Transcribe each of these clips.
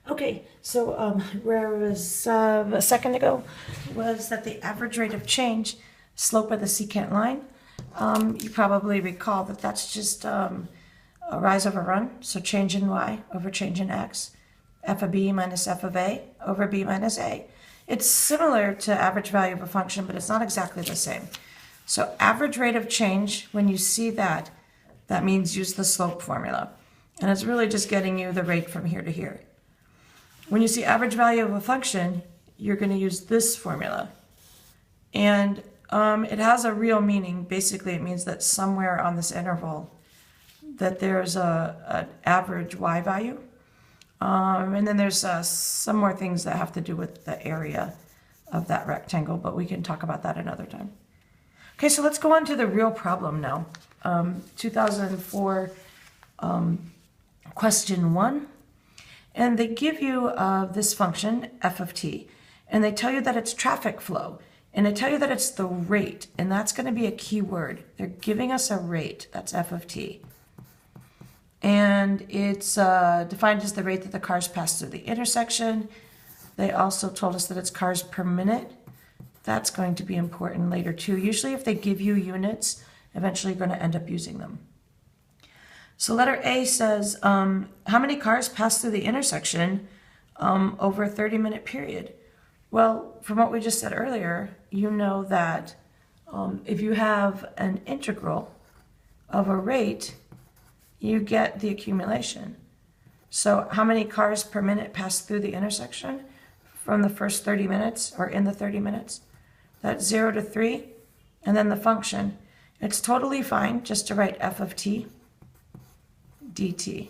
Okay, so where I was a second ago was that the average rate of change, slope of the secant line. You probably recall that that's just a rise over run, so change in y over change in x, f of b minus f of a over b minus a. It's similar to average value of a function, but it's not exactly the same. So average rate of change, when you see that, that means use the slope formula. And it's really just getting you the rate from here to here. When you see average value of a function, you're going to use this formula. And it has a real meaning. Basically, it means that somewhere on this interval that there's an average y value. And then there's some more things that have to do with the area of that rectangle, but we can talk about that another time. Okay, so let's go on to the real problem now. 2004 question 1. And they give you this function, f of t, and they tell you that it's traffic flow, and they tell you that it's the rate, and that's going to be a key word. They're giving us a rate, that's f of t. And it's defined as the rate that the cars pass through the intersection. They also told us that it's cars per minute. That's going to be important later too. Usually if they give you units, eventually you're going to end up using them. So letter A says, how many cars pass through the intersection over a 30-minute period? Well, from what we just said earlier, you know that if you have an integral of a rate, you get the accumulation. So how many cars per minute pass through the intersection from the first 30 minutes or in the 30 minutes? That's 0 to 3, and then the function. It's totally fine just to write f of t dt.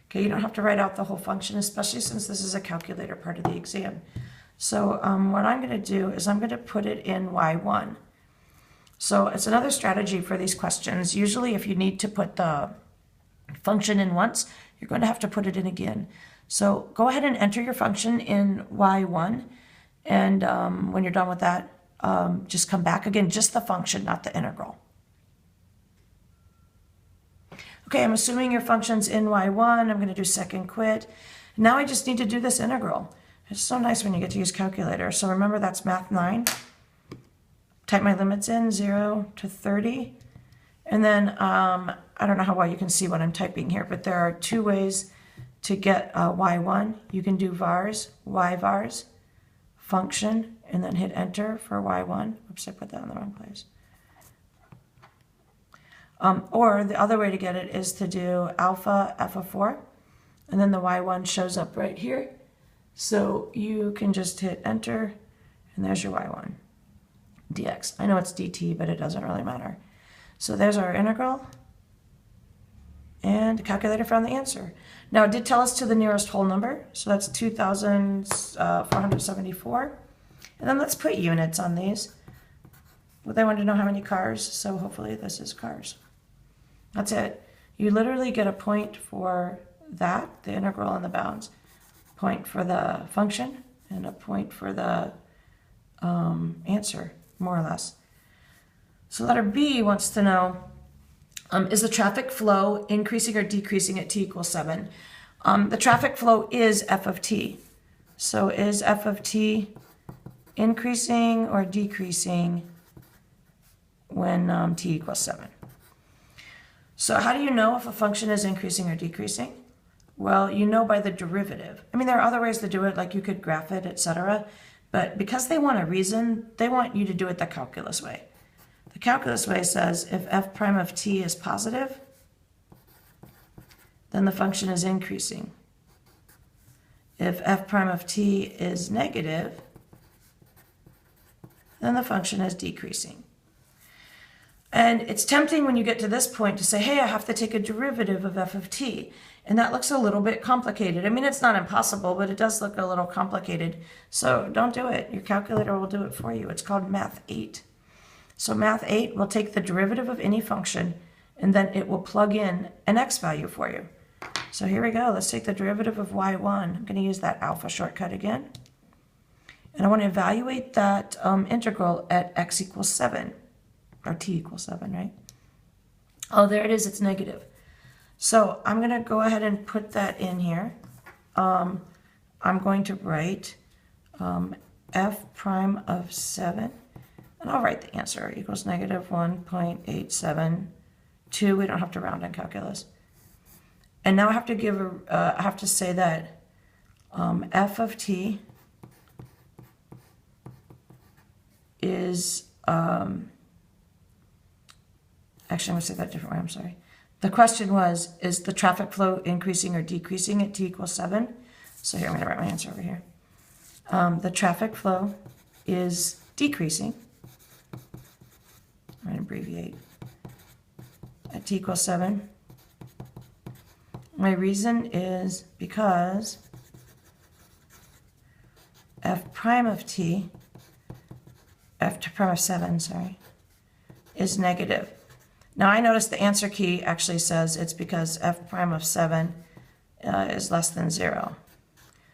Okay, you don't have to write out the whole function, especially since this is a calculator part of the exam. So what I'm going to do is I'm going to put it in y1. So it's another strategy for these questions. Usually if you need to put the function in once, you're going to have to put it in again. So go ahead and enter your function in y1, and when you're done with that, just come back again, just the function, not the integral. Okay, I'm assuming your function's in y1. I'm going to do second quit. Now I just need to do this integral. It's so nice when you get to use calculator. So remember, that's math 9. Type my limits in, 0 to 30. And then I don't know how well you can see what I'm typing here, but there are two ways to get y1. You can do vars, y vars, function, and then hit enter for y1. Oops, I put that in the wrong place. Or the other way to get it is to do alpha f of 4, and then the y1 shows up right here. So you can just hit enter, and there's your y1 dx. I know it's dt, but it doesn't really matter. So there's our integral, and the calculator found the answer. Now it did tell us to the nearest whole number, so that's 2,474. And then let's put units on these. Well, they wanted to know how many cars, so hopefully this is cars. That's it. You literally get a point for that, the integral and the bounds, point for the function, and a point for the answer, more or less. So letter B wants to know, is the traffic flow increasing or decreasing at t equals 7? The traffic flow is f of t. So is f of t increasing or decreasing when t equals 7? So how do you know if a function is increasing or decreasing? Well, you know by the derivative. I mean, there are other ways to do it, like you could graph it, etc. But because they want a reason, they want you to do it the calculus way. The calculus way says if f prime of t is positive, then the function is increasing. If f prime of t is negative, then the function is decreasing. And it's tempting when you get to this point to say, hey, I have to take a derivative of f of t. And that looks a little bit complicated. I mean, it's not impossible, but it does look a little complicated. So don't do it. Your calculator will do it for you. It's called Math 8. So Math 8 will take the derivative of any function, and then it will plug in an x value for you. So here we go. Let's take the derivative of y1. I'm going to use that alpha shortcut again. And I want to evaluate that integral at x equals 7. Or t equals 7, right? Oh, there it is. It's negative. So I'm going to go ahead and put that in here. I'm going to write f prime of 7, and I'll write the answer equals negative 1.872. We don't have to round in calculus. And now I have to give I have to say that f of t is, actually I'm going to say that a different way, I'm sorry. The question was, is the traffic flow increasing or decreasing at t equals 7? So here, I'm going to write my answer over here. The traffic flow is decreasing. I'm going to abbreviate. At t equals 7. My reason is because f prime of t, f to prime of 7, sorry, is negative. Now I notice the answer key actually says it's because f prime of 7 is less than 0.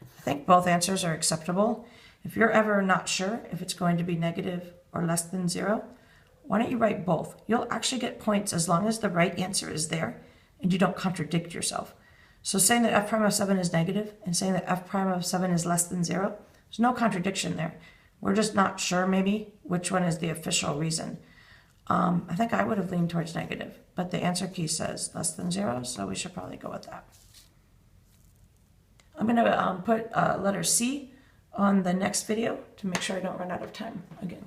I think both answers are acceptable. If you're ever not sure if it's going to be negative or less than 0, why don't you write both? You'll actually get points as long as the right answer is there and you don't contradict yourself. So saying that f prime of 7 is negative and saying that f prime of 7 is less than 0, there's no contradiction there. We're just not sure maybe which one is the official reason. I think I would have leaned towards negative, but the answer key says less than 0, so we should probably go with that. I'm going to put letter C on the next video to make sure I don't run out of time again.